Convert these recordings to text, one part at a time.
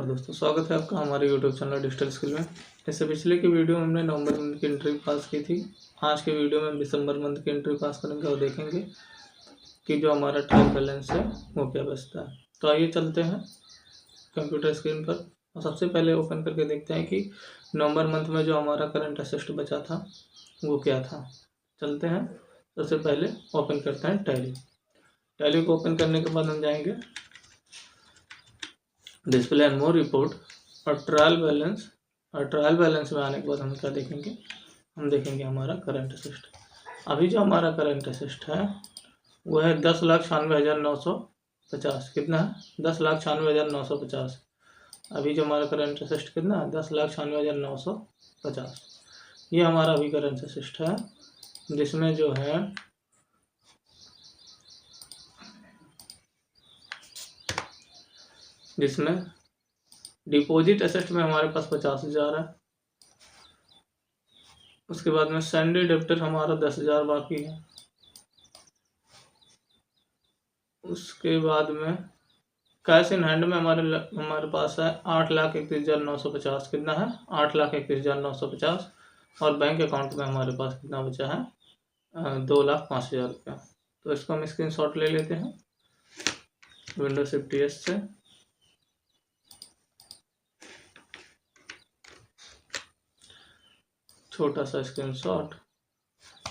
नमस्कार दोस्तों, स्वागत है आपका हमारे YouTube चैनल डिजिटल स्किल में। इससे पिछले की वीडियो में हमने नवंबर मंथ की एंट्री पास की थी। आज के वीडियो में दिसंबर मंथ की एंट्री पास करेंगे और देखेंगे कि जो हमारा ट्रायल बैलेंस है वो क्या बचता है। तो आइए चलते हैं कंप्यूटर स्क्रीन पर और सबसे पहले ओपन करके देखते हैं कि नवंबर मंथ में जो हमारा करंट असेट बचा था वो क्या था। चलते हैं, सबसे पहले ओपन करते हैं टैली को ओपन करने के बाद हम जाएंगे डिस्प्ले एंड मोर रिपोर्ट और ट्रायल बैलेंस में आने के बाद हम क्या देखेंगे, हम देखेंगे हमारा करंट असेट। अभी जो हमारा करंट असेट है वो है 10,96,950। कितना है? 10,96,950। अभी जो हमारा करंट असेट कितना है? 10,96,950। ये हमारा अभी करंट असेट है, जिसमें जो है डिपॉजिट असेट में हमारे पास 50,000 है। उसके बाद में सैंडी डेप्टर हमारा 10,000 बाकी है। उसके बाद में कैश इन हैंड में हमारे पास है 8,31,950। कितना है? 8,31,950। और बैंक अकाउंट में हमारे पास कितना बचा है? 2,05,000 रुपया। तो इसको हम स्क्रीनशॉट ले लेते हैं विंडोज शिफ्ट एस से। छोटा सा स्क्रीनशॉट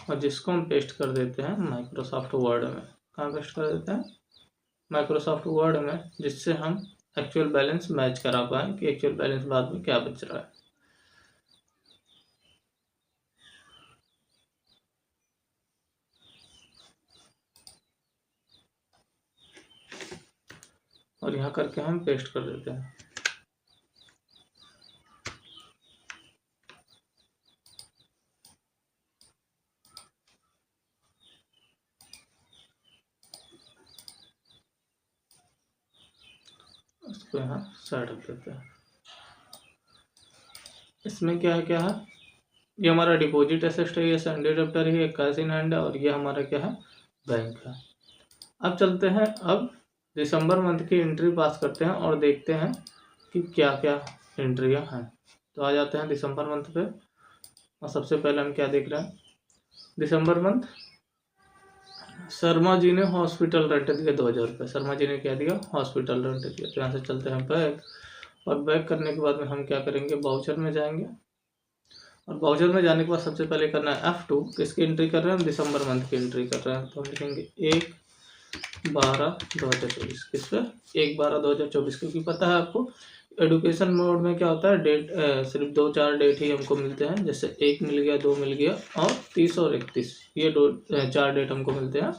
और जिसको हम पेस्ट कर देते हैं माइक्रोसॉफ्ट वर्ड में। कहाँ पेस्ट कर देते हैं? माइक्रोसॉफ्ट वर्ड में, जिससे हम एक्चुअल बैलेंस मैच करा पाएँ कि एक्चुअल बैलेंस बाद में क्या बच रहा है। और यहाँ करके हम पेस्ट कर देते हैं। उसको यहाँ साइड रख देते हैं। इसमें क्या है? ये हमारा डिपॉजिट एसेट है, ये सैंडी डेप्टर है, ये कैश इन हैंड है और ये हमारा क्या है? बैंक है। अब चलते हैं, अब दिसंबर मंथ की एंट्री पास करते हैं और देखते हैं कि क्या क्या एंट्रियाँ हैं। तो आ जाते हैं दिसंबर मंथ पे और सबसे पहले हम क्या देख रहे हैं? दिसंबर मंथ शर्मा जी ने हॉस्पिटल रेंट दिया 2,000 रुपये। शर्मा जी ने क्या दिया? हॉस्पिटल रेंट दिया। तो यहाँ से चलते हैं बैक, और बैक करने के बाद में हम क्या करेंगे? वाउचर में जाएंगे और वाउचर में जाने के बाद सबसे पहले करना है F2। किसकी एंट्री कर रहे हैं? हम दिसंबर मंथ की एंट्री कर रहे हैं। तो हम लिखेंगे 1/12/2024। किस पे? 1/12/2024। क्योंकि पता है आपको एडुकेशन मोड में क्या होता है, डेट सिर्फ 2-4 डेट ही हमको मिलते हैं। जैसे 1 मिल गया, 2 मिल गया और 30 और 31, ये 4 डेट हमको मिलते हैं।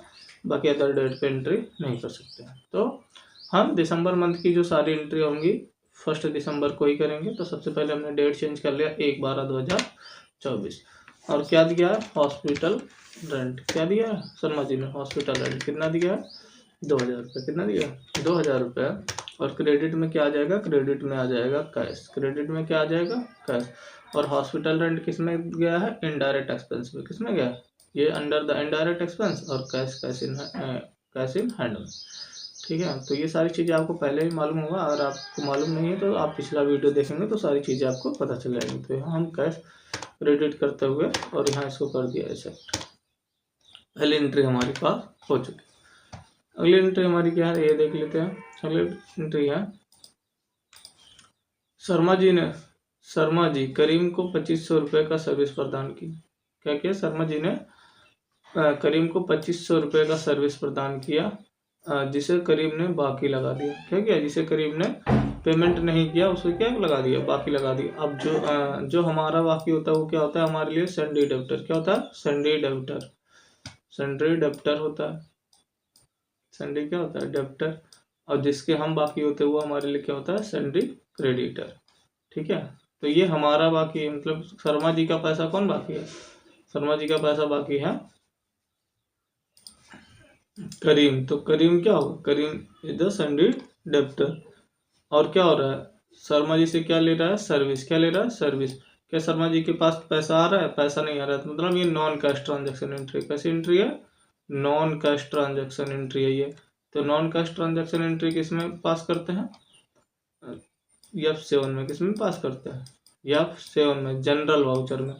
बाकी अदर डेट पे एंट्री नहीं कर सकते हैं। तो हम दिसंबर मंथ की जो सारी एंट्री होंगी 1 दिसंबर को ही करेंगे। तो सबसे पहले हमने डेट चेंज कर लिया 1/12/2024। और क्या दिया है? Hospital rent. क्या दिया है? शर्मा जी ने हॉस्पिटल रेंट कितना दिया है? 2,000 रुपये। कितना दिया? 2,000 रुपये। और क्रेडिट में क्या आ जाएगा? क्रेडिट में आ जाएगा कैश। क्रेडिट में क्या आ जाएगा? कैश। और हॉस्पिटल रेंट किस में गया है? इनडायरेक्ट एक्सपेंस में। किस में गया? ये अंडर द इनडायरेक्ट एक्सपेंस और कैश इन हैंड में। ठीक है, तो ये सारी चीज़ें आपको पहले ही मालूम होगा। अगर आपको मालूम नहीं है तो आप पिछला वीडियो देखेंगे तो सारी चीज़ें आपको पता चल जाएंगी। तो यहाँ हम कैश क्रेडिट करते हुए और यहाँ इसको कर दिया एक्सेप्ट। पहली एंट्री हमारे पास हो चुकी। अगली एंट्री हमारी क्या है, ये देख लेते हैं। अगली एंट्री है शर्मा जी करीम को 2,500 रुपये का सर्विस प्रदान की। क्या किया? शर्मा जी ने करीम को 2,500 रुपये का सर्विस प्रदान किया, जिसे करीम ने बाकी लगा दिया। क्या किया? जिसे करीम ने पेमेंट नहीं किया उसे क्या लगा दिया? बाकी लगा दिया। अब जो हमारा बाकी होता है वो क्या होता है हमारे लिए? Sandy debtor. क्या होता है? सैंडी डेप्टर होता है। सैंडी क्या होता है? डेप्टर। और जिसके हम बाकी होते हैं वो हमारे लिए क्या होता है? Sandy creditor. ठीक है, तो ये हमारा बाकी है। मतलब शर्मा जी का पैसा कौन बाकी है? शर्मा जी का पैसा बाकी है करीम। तो करीम क्या होगा? करीम इज द सैंडी डेप्टर। और क्या हो रहा है? शर्मा जी से क्या ले रहा है? सर्विस। क्या ले रहा है? सर्विस। क्या शर्मा जी के पास पैसा आ रहा है? पैसा नहीं आ रहा है। तो मतलब ये नॉन कैश ट्रांजेक्शन एंट्री। कैसी एंट्री है? नॉन कैश ट्रांजेक्शन एंट्री है ये। तो नॉन कैश ट्रांजेक्शन एंट्री किस में पास करते हैं? F7 में, किसमें पास करते हैं, F7 में, जनरल वाउचर में।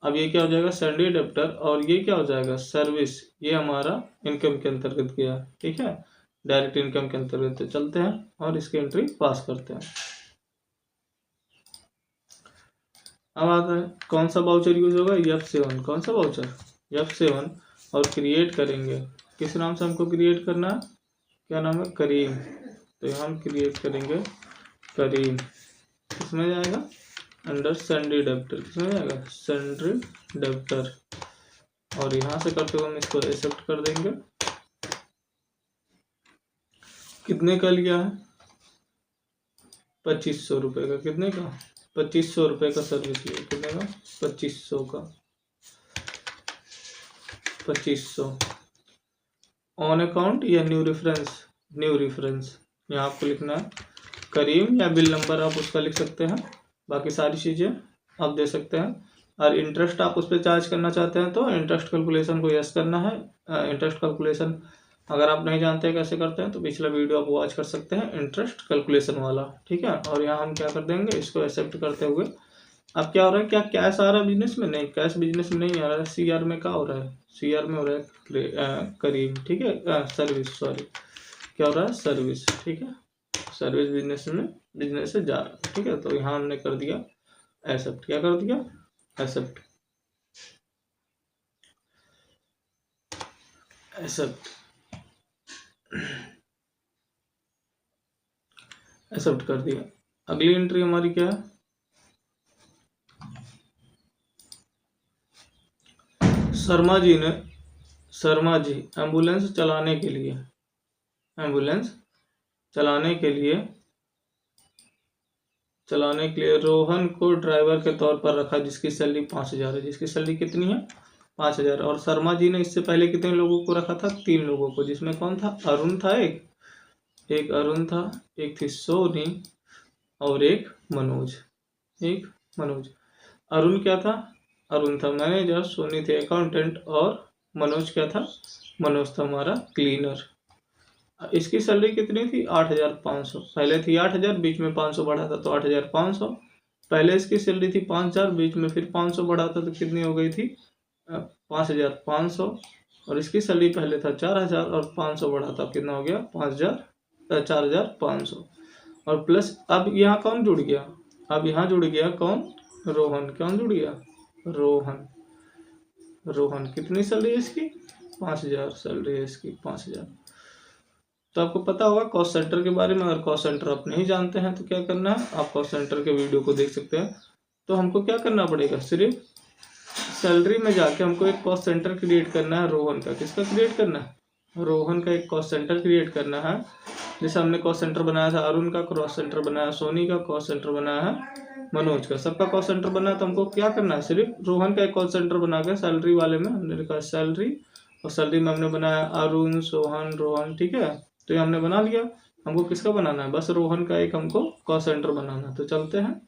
अब ये क्या हो जाएगा, सैलरी अडेप्टर, और ये क्या हो जाएगा, सर्विस, ये हमारा इनकम के अंतर्गत गया, ठीक है, डायरेक्ट इनकम के अंतर्गत। तो चलते हैं और इसकी एंट्री पास करते हैं। अब आता है कौन सा वाउचर यूज होगा, F7, कौन सा वाउचर, F7, और क्रिएट करेंगे, किस नाम से हमको क्रिएट करना है, क्या नाम है, करीम। तो यहाँ हम क्रिएट करेंगे करीम, किसमें जाएगा, अंडर सैलरी अडेप्टर, किसमें जाएगा, सैलरी अडेप्टर, और यहाँ से करते हुए हम इसको एक्सेप्ट कर देंगे। कितने का लिया है, 2500 रुपये का, कितने का, 2500 रुपये का सर्विस लिया, कितने का, 2500 का, 2500 ऑन अकाउंट या न्यू रेफरेंस, न्यू रेफरेंस, यहाँ आपको लिखना है करीम, या बिल नंबर आप उसका लिख सकते हैं, बाकी सारी चीज़ें आप दे सकते हैं। और इंटरेस्ट आप उस पर चार्ज करना चाहते हैं तो इंटरेस्ट कैलकुलेशन को यस करना है। इंटरेस्ट कैलकुलेशन अगर आप नहीं जानते कैसे करते हैं तो पिछला वीडियो आप वॉच कर सकते हैं, इंटरेस्ट कैलकुलेशन वाला, ठीक है। और यहाँ हम क्या कर देंगे, इसको एक्सेप्ट करते हुए। अब क्या हो रहा है, क्या कैश आ रहा है बिजनेस में, नहीं, कैश बिजनेस में नहीं आ रहा है, CR में क्या हो रहा है, CR में हो रहा है करीम, ठीक है, सर्विस, सॉरी, क्या हो रहा है, सर्विस, ठीक है, सर्विस बिजनेस में, बिजनेस से जा रहा है, ठीक है। तो यहाँ हमने कर दिया एक्सेप्ट, क्या कर दिया, एक्सेप्ट, एक्सेप्ट, एक्सेप्ट कर दिया। अगली एंट्री हमारी क्या है, शर्मा जी एम्बुलेंस चलाने के लिए, एम्बुलेंस चलाने के लिए रोहन को ड्राइवर के तौर पर रखा, जिसकी सैलरी 5000 है, जिसकी सैलरी कितनी है, 5000। और शर्मा जी ने इससे पहले कितने लोगों को रखा था, 3 लोगों को, जिसमें कौन था, अरुण था, एक अरुण था, एक थी सोनी, और एक मनोज, अरुण क्या था, अरुण था मैनेजर, सोनी थे अकाउंटेंट, और मनोज क्या था, मनोज था हमारा क्लीनर। इसकी सैलरी कितनी थी, 8500, पहले थी 8000, बीच में 500 बढ़ा था तो 8500। पहले इसकी सैलरी थी 5000, बीच में फिर 500 बढ़ा था तो कितनी हो गई थी, 5500। और इसकी सैलरी पहले था 4000 और 500 बढ़ा था, कितना हो गया, 4500। और प्लस अब यहाँ कौन जुड़ गया, अब यहाँ जुड़ गया कौन, रोहन, कौन जुड़ गया, रोहन, कितनी सैलरी है इसकी, 5000 सैलरी है इसकी, 5000। तो आपको पता होगा कॉस्ट सेंटर के बारे में। अगर कॉस्ट सेंटर आप नहीं जानते हैं तो क्या करना है, आप कॉस्ट सेंटर के वीडियो को देख सकते हैं। तो हमको क्या करना पड़ेगा, सिर्फ सैलरी में जाके हमको एक कॉस्ट सेंटर क्रिएट करना है, रोहन का, किसका क्रिएट करना है, रोहन का एक कॉस्ट सेंटर क्रिएट करना है। जैसे हमने कॉस्ट सेंटर बनाया था, अरुण का कॉस्ट सेंटर बनाया, सोनी का कॉस्ट सेंटर बनाया है, मनोज का, सबका कॉस्ट सेंटर बनाया। तो हमको क्या करना है, सिर्फ रोहन का एक कॉस्ट सेंटर बना के सैलरी वाले में हमने लिखा सैलरी, और सैलरी में हमने बनाया अरुण, सोहन, रोहन, ठीक है। तो ये हमने बना लिया। हमको किसका बनाना है, बस रोहन का एक हमको कॉस्ट सेंटर बनाना है। तो चलते हैं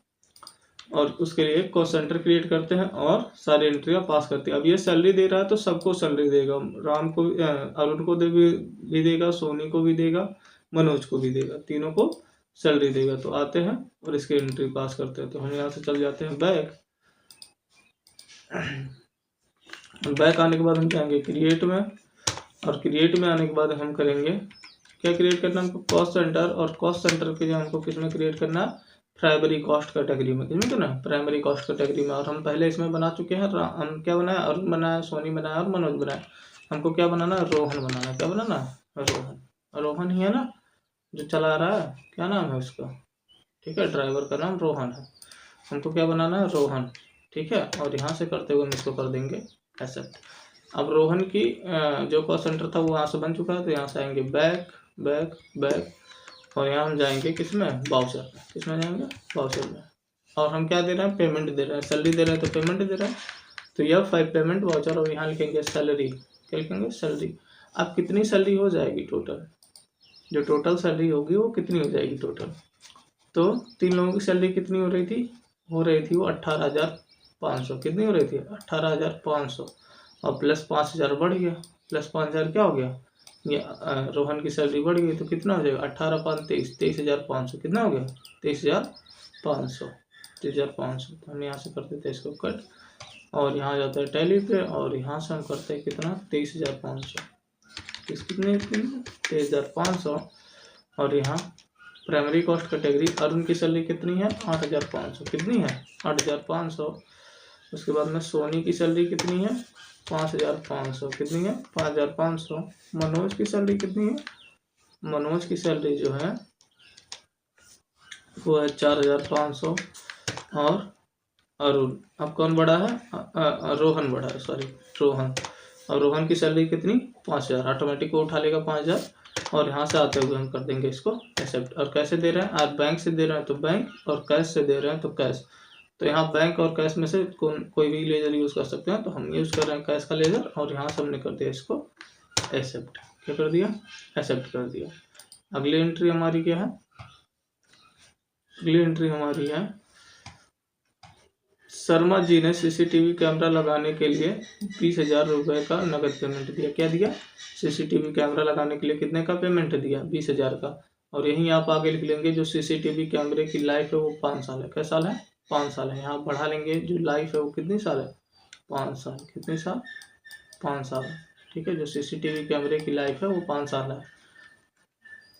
और उसके लिए एक कॉस्ट सेंटर क्रिएट करते हैं और सारी एंट्रियाँ पास करते हैं। अब ये सैलरी दे रहा है तो सबको सैलरी देगा, राम को, अरुण को भी देगा, सोनी को भी देगा, मनोज को भी देगा, तीनों को सैलरी देगा। तो आते हैं और इसकी एंट्री पास करते हैं। तो हम यहाँ से चल जाते हैं बैक आने के बाद हम जाएंगे क्रिएट में, और क्रिएट में आने के बाद हम करेंगे क्या क्रिएट करना, हमको कॉस्ट सेंटर, और कॉस्ट सेंटर के लिए हमको किस में क्रिएट करना, प्राइमरी कॉस्ट कैटेगरी में, किसमें करना, प्राइमरी कॉस्ट कैटेगरी में। और हम पहले इसमें बना चुके हैं, हम क्या बनाया, अरुण बनाया, सोनी बनाया और मनोज बनाया। हमको क्या बनाना है, रोहन बनाना। क्या बनाना, रोहन ही है ना जो चला रहा है, क्या नाम है उसका, ठीक है, ड्राइवर का नाम रोहन है। हमको क्या बनाना है, रोहन, ठीक है। और यहाँ से करते हुए हम इसको कर देंगे एक्सेप्ट। अब रोहन की जो कॉस्ट सेंटर था वो यहाँ से बन चुका है। तो यहाँ से आएंगे बैक, और यहाँ हम जाएंगे किसमें, वाउचर में, किसमें जाएंगे, वाउचर में। और हम क्या दे रहे हैं, पेमेंट दे रहे हैं, सैलरी दे रहे हैं तो पेमेंट दे रहे हैं। तो यह 5 पेमेंट वाउचर, और यहाँ लिखेंगे सैलरी, क्या लिखेंगे, सैलरी। अब कितनी सैलरी हो जाएगी टोटल, जो टोटल सैलरी होगी वो कितनी हो जाएगी टोटल। तो 3 लोगों की सैलरी कितनी हो रही थी वो 18,500, कितनी हो रही थी, 18,500, और प्लस 5000 बढ़ गया, प्लस 5000 क्या हो गया, ये रोहन की सैलरी बढ़ गई तो कितना हो जाएगा 18/23, 23,500 कितना हो गया 23,500, 23,500। तो हम यहाँ से कर देते हैं इसको कट और यहाँ जाता है टैली पे और यहाँ से हम करते हैं कितना 23,500, कितने 23,500। और यहाँ प्राइमरी कॉस्ट कैटेगरी अरुण की सैलरी कितनी है 8,500, कितनी है 8,500। उसके बाद में सोनी की सैलरी कितनी है 5,500, कितनी है 5,500। मनोज की सैलरी कितनी है, मनोज की सैलरी जो है वो है 4,500। और अरुण अब कौन बड़ा है रोहन बड़ा है, सॉरी रोहन। और रोहन की सैलरी कितनी 5,000, ऑटोमेटिक को उठा लेगा 5,000 और यहाँ से आते हुए हम कर देंगे इसको एक्सेप्ट। और कैसे दे रहे हैं, आप बैंक से दे रहे हैं तो बैंक और कैश से दे रहे हैं तो कैश। तो यहाँ बैंक और कैश में से कोई भी लेजर यूज़ कर सकते हैं, तो हम यूज़ कर रहे हैं कैश का लेजर और यहाँ से हमने कर दिया इसको एक्सेप्ट। क्या कर दिया, एक्सेप्ट कर दिया। अगली एंट्री हमारी क्या है, अगली एंट्री हमारी है शर्मा जी ने सीसीटीवी कैमरा लगाने के लिए 20,000 रुपये का नगद पेमेंट दिया। क्या दिया, सीसीटीवी कैमरा लगाने के लिए कितने का पेमेंट दिया 20,000 का। और यहीं आप आगे लिख लेंगे जो सीसीटीवी कैमरे की लाइफ है वो 5 साल है। क्या साल है 5 साल है। यहाँ बढ़ा लेंगे जो लाइफ है वो कितनी साल है 5 साल, कितने साल 5 साल है। ठीक है, जो सीसीटीवी कैमरे की लाइफ है वो 5 साल है।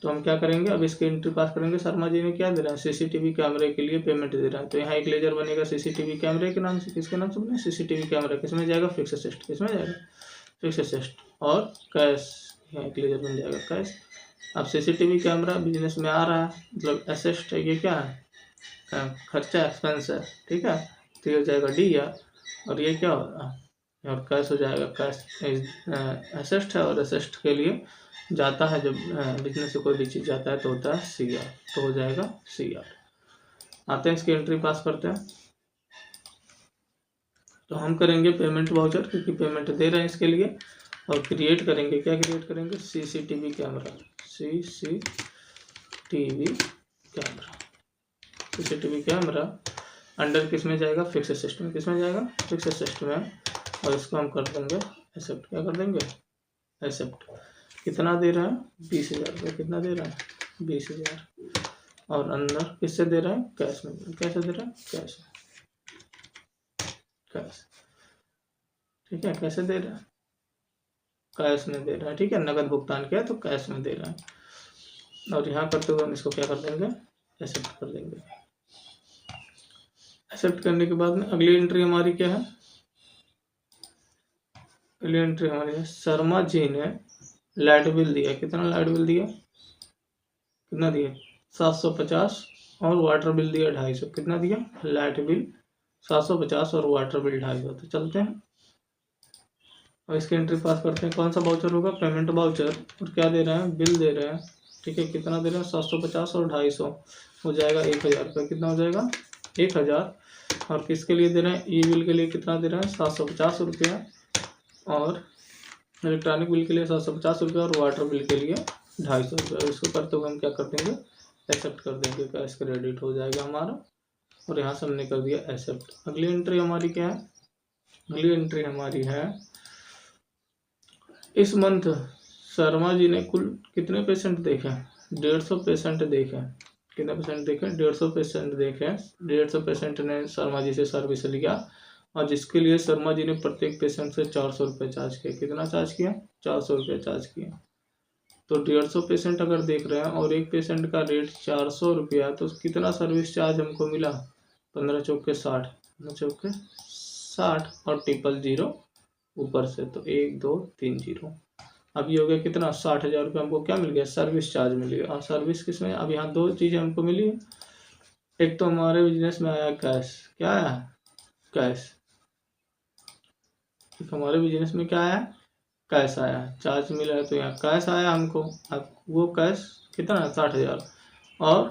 तो हम क्या करेंगे, अब इसके एंट्री पास करेंगे। शर्मा जी ने क्या दे रहा है, सीसीटीवी कैमरे के लिए पेमेंट दे रहा है। तो यहाँ एक लेजर बनेगा सीसीटीवी कैमरे के नाम से, किसके नाम से बने, सीसीटीवी कैमरा। किसमें जाएगा, फिक्स असेस्ट, किसमें जाएगा, फिक्स असेस्ट। और कैश, यहाँ एक लेजर बन जाएगा कैश। अब सीसीटीवी कैमरा बिजनेस में आ रहा है, मतलब असेस्ट है, ये क्या है खर्चा, एक्सपेंस है। ठीक है, तो ये हो जाएगा डी या, और ये क्या होगा और कैश हो जाएगा, कैश असेस्ट है। और असेस्ट के लिए जाता है जब बिजनेस से कोई भी चीज़ जाता है तो होता है CR, तो हो जाएगा CR। आते हैं इसकी एंट्री पास करते हैं। तो हम करेंगे पेमेंट वाउचर, क्योंकि पेमेंट दे रहे हैं इसके लिए। और क्रिएट करेंगे, क्या क्रिएट करेंगे, CCTV camera, CCTV camera. CCTV camera under किस में जाएगा, फिक्स असेस्ट में। किस में जाएगा, फिक्स असेस्ट में। और इसको हम कर देंगे एक्सेप्ट। क्या कर देंगे, एक्सेप्ट। कितना दे रहा है 20,000 रुपये, कितना दे रहा है 20,000। और अंदर किससे दे रहा है, कैश में। कैसे दे रहा है, कैश, कैश। ठीक है, कैसे दे रहा है, कैश में दे रहा है। ठीक है, नगद भुगतान किया तो कैश में दे रहा है। और यहाँ करते हुए हम इसको क्या कर देंगे, एक्सेप्ट कर देंगे। एक्सेप्ट करने के बाद में अगली एंट्री हमारी क्या है, अगली एंट्री हमारी है शर्मा जी ने लाइट बिल दिया। कितना लाइट बिल दिया, कितना दिया 750। और वाटर बिल दिया 250। कितना दिया, लाइट बिल 750 और वाटर बिल 250। तो चलते हैं और इसकी एंट्री पास करते हैं। कौन सा वाउचर होगा, पेमेंट वाउचर। और क्या दे रहे हैं, बिल दे रहे हैं। ठीक है, कितना दे रहे हैं 750 और 250 हो जाएगा 1,000 रुपये। कितना हो जाएगा 1,000। और किसके लिए दे रहे हैं, ई बिल के लिए कितना दे रहे हैं 750 रुपया। और इलेक्ट्रॉनिक बिल के लिए 750 रुपये और वाटर बिल के लिए 250 रुपये। इसको करते हुए हम क्या कर देंगे, एक्सेप्ट कर देंगे। कैश क्रेडिट हो जाएगा हमारा। और यहाँ से हमने कर दिया एक्सेप्ट। अगली एंट्री हमारी क्या है, अगली एंट्री हमारी है इस मंथ शर्मा जी ने कुल कितने पेशेंट देखे, 150 पेशेंट देखे। कितने पेशेंट देखे, 150 पेशेंट देखे। 150 पेशेंट ने शर्मा जी से सर्विस लिया और जिसके लिए शर्मा जी ने प्रत्येक पेशेंट से 400 रुपये चार्ज किया। कितना चार्ज किया, 400 रुपये चार्ज किया। तो 150 पेशेंट अगर देख रहे हैं और एक पेशेंट का रेट 400 रुपया, तो कितना सर्विस चार्ज हमको मिला 15 चौके 60, 15 चौके 60 और 000 ऊपर से, तो 1 2 3 0। अब ये हो गया कितना 60,000 रुपये हमको क्या मिल गया, सर्विस चार्ज मिल गया। और सर्विस किसमें, अब यहाँ 2 चीज़ें हमको मिली है। एक तो हमारे बिजनेस में आया कैश, क्या आया, कैश। हमारे बिजनेस में क्या आया, कैश आया, चार्ज मिला है तो यहाँ कैश आया हमको। अब वो कैश कितना 60,000। और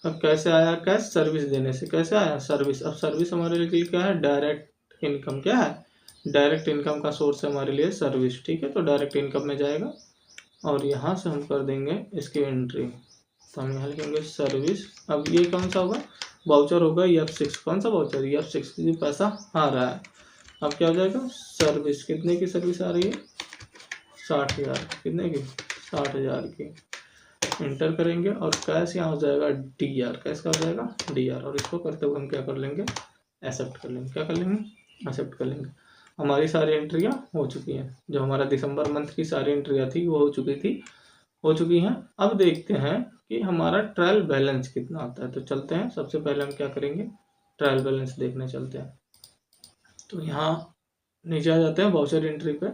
अब कैसे आया कैश, सर्विस देने से। कैसे आया, सर्विस। अब सर्विस हमारे लिए क्या है, डायरेक्ट इनकम। क्या है, डायरेक्ट इनकम का सोर्स है हमारे लिए सर्विस। ठीक है, तो डायरेक्ट इनकम में जाएगा। और यहाँ से हम कर देंगे इसकी एंट्री। तो हम यहाँ लिखेंगे सर्विस। अब ये कौन सा होगा, वाउचर होगा F6। कौन सा वाउचर, F6 की पैसा आ रहा है। अब क्या हो जाएगा, सर्विस। कितने की सर्विस आ रही है, 60,000, कितने की 60,000 की इंटर करेंगे और कैश यहाँ हो जाएगा DR, कैश का हो जाएगा DR। और इसको करते हुए हम क्या कर लेंगे, एक्सेप्ट कर लेंगे। क्या कर लेंगे, एक्सेप्ट कर लेंगे। हमारी सारी एंट्रियाँ हो चुकी हैं, जो हमारा दिसंबर मंथ की सारी एंट्रियाँ थी वो हो चुकी हैं। अब देखते हैं कि हमारा ट्रायल बैलेंस कितना आता है। तो चलते हैं, सबसे पहले हम क्या करेंगे, ट्रायल बैलेंस देखने चलते हैं। तो यहाँ नीचे आ जाते हैं वाउचर एंट्री पे।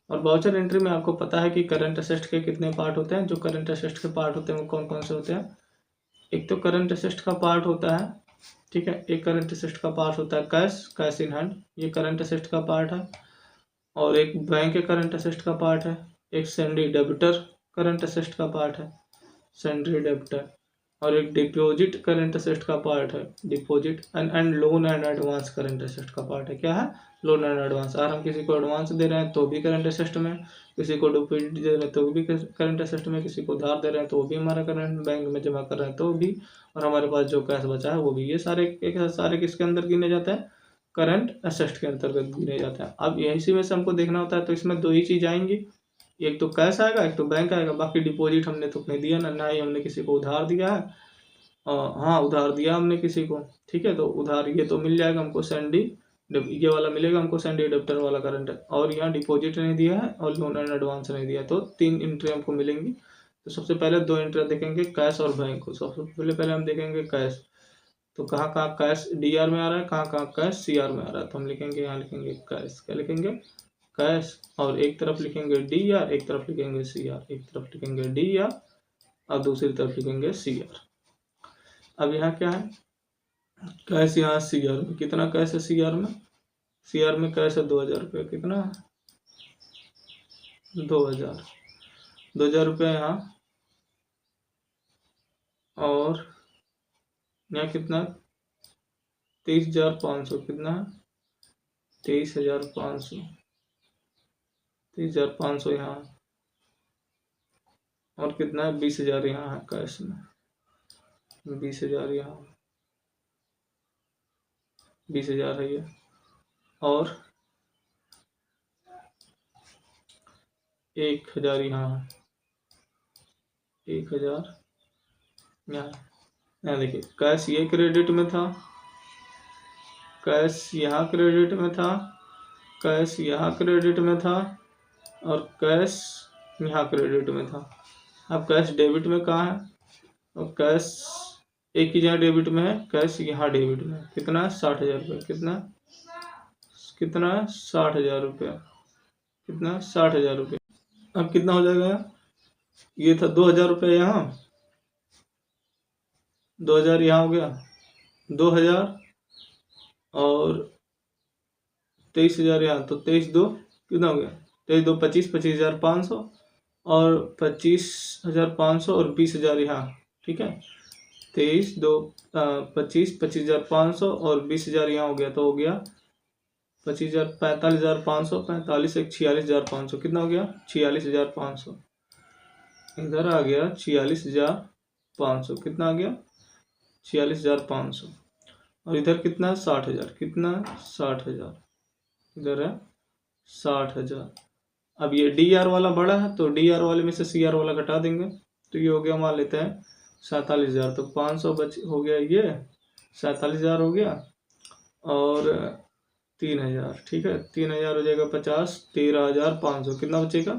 और वाउचर एंट्री में आपको पता है कि करंट असेस्ट के कितने पार्ट होते हैं। जो करंट असेस्ट के पार्ट होते हैं वो कौन कौन से होते हैं। एक तो करंट असेस्ट का पार्ट होता है, ठीक है, एक करंट असेस्ट का पार्ट होता है कैश इन हैंड, ये करंट असेस्ट का पार्ट है। और एक बैंक के करंट असेस्ट का पार्ट है। एक सैंडी डेबिटर करंट असेस्ट का पार्ट है, सैंडी डेबिटर। और एक डिपॉजिट करंट असेस्ट का पार्ट है, deposit. And loan and advance current asset का पार्ट है। क्या है, लोन एंड एडवांस। अगर हम किसी को एडवांस दे रहे हैं तो भी करंट असेस्ट में, किसी को डिपॉजिट दे रहे हैं तो भी करंट असेस्ट में, किसी को उधार दे रहे हैं तो भी हमारा करंट, बैंक में जमा कर रहे हैं तो भी, और हमारे पास जो कैश बचा है वो भी। ये सारे किसके अंदर गिने जाते हैं, करंट असेस्ट के अंतर्गत गिने जाते हैं। अब इसी में से हमको देखना होता है, तो इसमें दो ही चीज आएंगी, एक तो कैश आएगा, एक तो बैंक आएगा। बाकी डिपॉजिट हमने तो कहीं दिया ना ही हमने किसी को उधार दिया है। हाँ, उधार दिया हमने किसी को, ठीक है, तो उधार ये तो मिल जाएगा हमको सैंडी, ये वाला मिलेगा हमको सैंडी डेप्टर वाला करंट। और यहाँ डिपॉजिट नहीं दिया है और लोन एंड एडवांस नहीं दिया है, तो 3 एंट्री हमको मिलेंगी। तो सबसे पहले 2 एंट्री देखेंगे कैश और बैंक को। सबसे पहले हम देखेंगे कैश। तो कहाँ कहाँ कैश DR में आ रहा है, कहाँ कहाँ कैश CR में आ रहा है। तो हम लिखेंगे, यहाँ लिखेंगे कैश, क्या लिखेंगे, कैश। और एक तरफ लिखेंगे DR, एक तरफ लिखेंगे CR, एक तरफ लिखेंगे DR और दूसरी तरफ लिखेंगे CR। अब यहाँ क्या है, कैश यहाँ CR में कितना कैश है, CR में कैश है 2,000 रुपये। कितना, 2,000 रुपये यहाँ। और यहाँ कितना, 23,500, कितना है 23,500, 23,500 यहाँ। और कितना है 20,000 यहाँ है कैश में, 20,000 यहाँ, 20,000 है ये। और 1,000 यहाँ है, 1,000 यहाँ देखिए, कैश ये क्रेडिट में था, कैश यहाँ क्रेडिट में था, कैश यहाँ क्रेडिट में था और कैश यहाँ क्रेडिट में था। अब कैश डेबिट में कहाँ है, और कैश एक ही जगह डेबिट में है, कैश यहाँ डेबिट में। कितना, 60,000 रुपये। कितना 60,000 रुपया, कितना 60,000 रुपये। अब कितना हो जाएगा, ये था 2,000 रुपये यहाँ, 2,000 यहाँ हो गया, 2,000 और 23,000 यहाँ। तो 23 2 कितना हो गया, 23 2 25, 25,500 और 25,500 और 20,000 यहाँ, ठीक है। 23 2 25, 25,500 और 20,000 यहाँ हो गया, तो हो गया 25,000, 45,500, 45 एक 46,500, कितना हो गया 46,500। इधर आ गया 46,500, कितना आ गया 46,500। और इधर कितना 60,000, कितना 60,000, इधर है 60,000। अब ये DR वाला बड़ा है तो DR वाले में से CR वाला घटा देंगे, तो ये हो गया, मान लेते हैं 47,000। तो 500 हो गया, ये 47,000 हो गया और 3,000, ठीक है, 3,000 हो जाएगा 50, 13,500। कितना बचेगा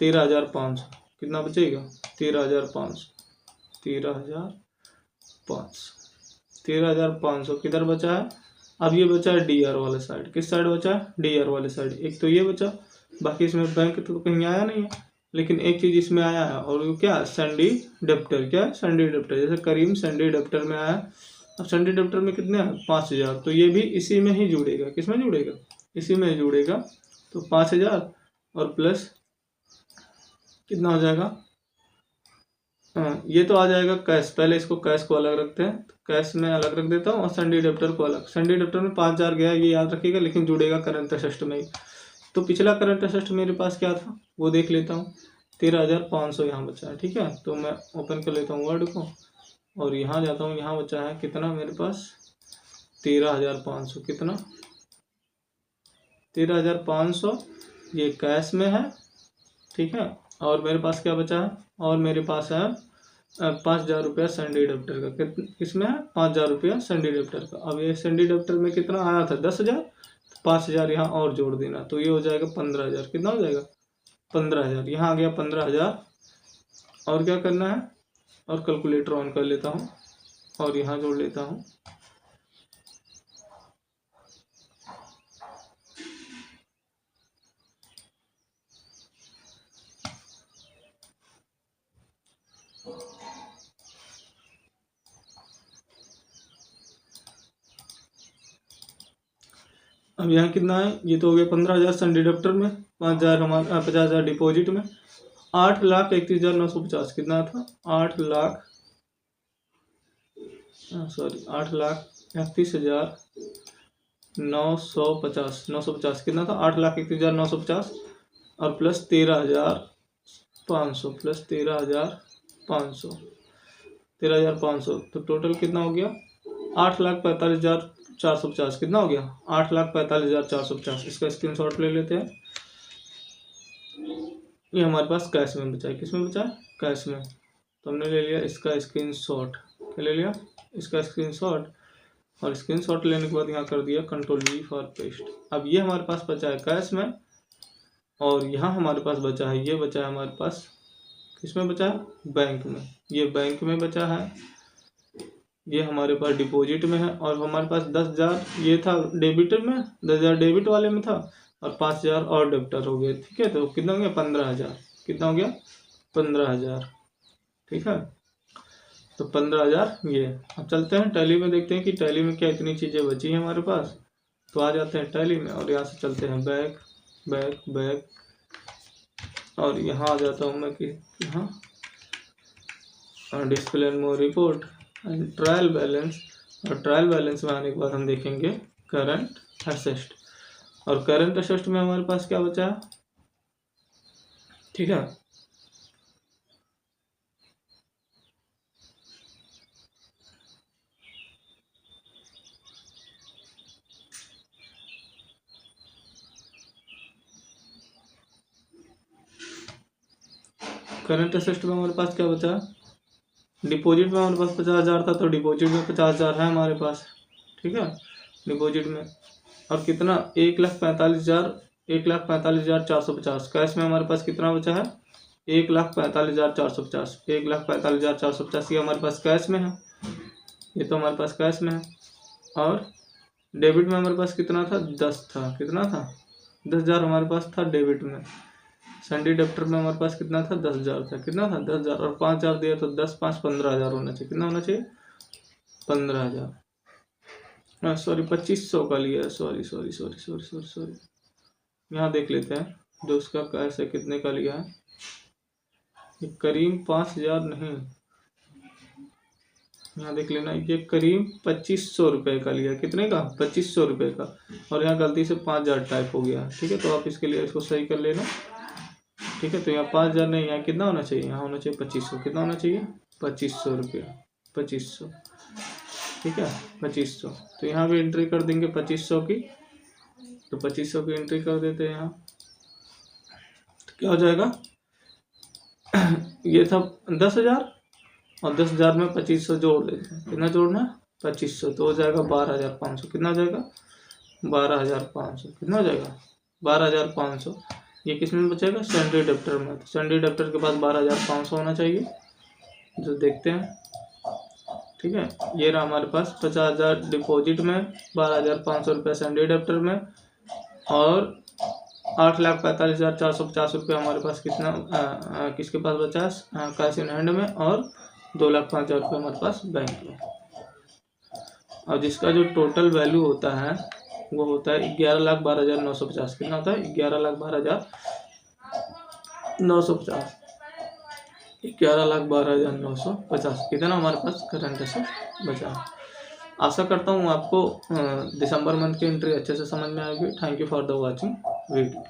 13,500, कितना बचेगा 13,500, 13,500 किधर बचा है। अब ये बचा है DR वाले साइड, किस साइड बचा है, DR वाले साइड। एक तो ये बचा, बाकी इसमें बैंक तो कहीं आया नहीं है, लेकिन एक चीज इसमें आया है, और वो क्या, सैंडी डेप्टर। क्या, सैंडी डेप्टर, जैसे करीम सैंडी डेप्टर में आया। अब सैंडी डेप्टर में कितने हैं 5,000, तो ये भी इसी में ही जुड़ेगा। किसमें जुड़ेगा, इसी में जुड़ेगा। तो 5,000 और प्लस कितना हो जाएगा, ये तो आ जाएगा कैश। पहले इसको कैश को अलग रखते हैं, तो कैश में अलग रख देता हूँ और सैंडी डेप्टर को अलग। सैंडी डेप्टर में 5,000 गया, ये याद रखिएगा, लेकिन जुड़ेगा करंट असेस्ट में ही। तो पिछला करंट असेस्ट मेरे पास क्या था वो देख लेता हूँ, 13,500 यहाँ बचा है, ठीक है। तो मैं ओपन कर लेता हूँ वर्ड को और यहाँ जाता हूँ, यहाँ बचा है कितना मेरे पास 13,500। कितना 13,500, ये कैश में है ठीक है। और मेरे पास क्या बचा है, और मेरे पास है 5,000 रुपया सैंडी डेप्टर का। किसमें है, 5,000 रुपया सैंडी डेप्टर का। अब ये सैंडी डेप्टर में कितना आया था, 10,000, 5,000 यहाँ और जोड़ देना, तो ये हो जाएगा 15,000। कितना हो जाएगा, 15,000। यहाँ आ गया 15,000। और क्या करना है, और कैलकुलेटर ऑन कर लेता हूँ और यहाँ जोड़ लेता हूँ। अब यहाँ कितना है, ये तो हो गया 15,000 सन डिडक्टर में, 5,000 हमारा 50,000 डिपॉजिट में, 8,31,950 कितना था, 8,31,950 कितना था, 8,31,950 और प्लस 13,500 प्लस 13,500 तो टोटल कितना हो गया, 8,45,450 कितना हो गया, 8,45,450। इसका स्क्रीनशॉट ले लेते हैं। ये हमारे पास कैश में बचा है, किस में बचा है, कैश में। तो हमने ले लिया इसका स्क्रीनशॉट, क्या ले लिया, इसका स्क्रीनशॉट। और स्क्रीनशॉट लेने के बाद यहाँ कर दिया Ctrl+V फॉर पेस्ट। अब ये हमारे पास बचा है कैश में, और यहाँ हमारे पास बचा है, ये बचा है हमारे पास किस में बचा है, बैंक में। ये बैंक में बचा है, ये हमारे पास डिपॉजिट में है, और हमारे पास 10,000 ये था डेबिट में, 10,000 डेबिट वाले में था, और 5,000 और डेबिटर हो गए। ठीक है, तो कितना हो गया, 15,000। कितना हो गया, 15,000। ठीक है, तो 15,000 ये। अब चलते हैं टैली में, देखते हैं कि टैली में क्या इतनी चीज़ें बची हैं हमारे पास। तो आ जाते हैं टैली में, और यहाँ से चलते हैं बैक बैक बैक, और यहाँ आ जाता हूँ मैं कि यहाँ display and more report and trial balance. और ट्रायल बैलेंस में आने के बाद हम देखेंगे करंट असेस्ट, और करंट असेस्ट में हमारे पास क्या बचा है। ठीक है, करंट असेस्ट में हमारे पास क्या बचा है, डिपॉजिट में हमारे पास 50,000 था, तो डिपॉजिट में 50,000 है हमारे पास। ठीक है, डिपॉजिट में। और कितना, 1,45,450। कैश में हमारे पास कितना बचा है, 1,45,450। 1,45,450 ये हमारे पास कैश में है, ये तो हमारे पास कैश में है। और डेबिट में हमारे पास कितना था, 10 था। कितना था, 10,000 हमारे पास था डेबिट में। सैंडी डेप्टर में हमारे पास कितना था, 10,000 था। कितना था, 10,000, और 5,000 दिया, तो 10 5 15,000 होना चाहिए। कितना होना चाहिए, 15,000। सॉरी 2,500 का लिया है, सॉरी। यहाँ देख लेते हैं जो उसका कैश है कितने का लिया है। करीम 5,000 नहीं, यहाँ देख लेना, ये करीम 2,500 रुपये का लिया। कितने का, 2,500 रुपये का। और यहाँ गलती से 5,000 टाइप हो गया। ठीक है, तो आप इसके लिए इसको सही कर लेना। ठीक है, तो यहाँ 5,000 नहीं, यहाँ कितना होना चाहिए, यहाँ होना चाहिए 2,500। कितना होना चाहिए, 2,500 रुपया, 2,500। ठीक है, 2,500। तो यहाँ भी एंट्री कर देंगे 2,500 की, तो 2,500 की एंट्री कर देते हैं यहाँ। तो क्या हो जाएगा, ये था 10,000, और 10,000 में 2,500 जोड़ देते हैं। कितना जोड़ना है, 2,500, तो हो जाएगा 12,500। कितना हो जाएगा, 12,500। कितना हो जाएगा, 12,500। ये किस में बचेगा, सैंडी डेप्टर में। तो सैंडी डेप्टर के पास 12,500 होना चाहिए, जो देखते हैं। ठीक है, ये रहा हमारे पास 50,000 डिपॉजिट में, 12,500 रुपये सैंडी डेप्टर में, और 8,45,450 रुपये हमारे पास कितना किसके पास बचा है, कैश इन हैंड में, और 2,05,000 रुपये हमारे पास बैंक में। और जिसका जो टोटल वैल्यू होता है वो होता है 11,12,950। कितना होता है, 11,12,950। 11,12,950 इतना हमारे पास करंट असेट बचा है। आशा करता हूँ आपको दिसंबर मंथ की एंट्री अच्छे से समझ में आएगी। Thank you for the watching video.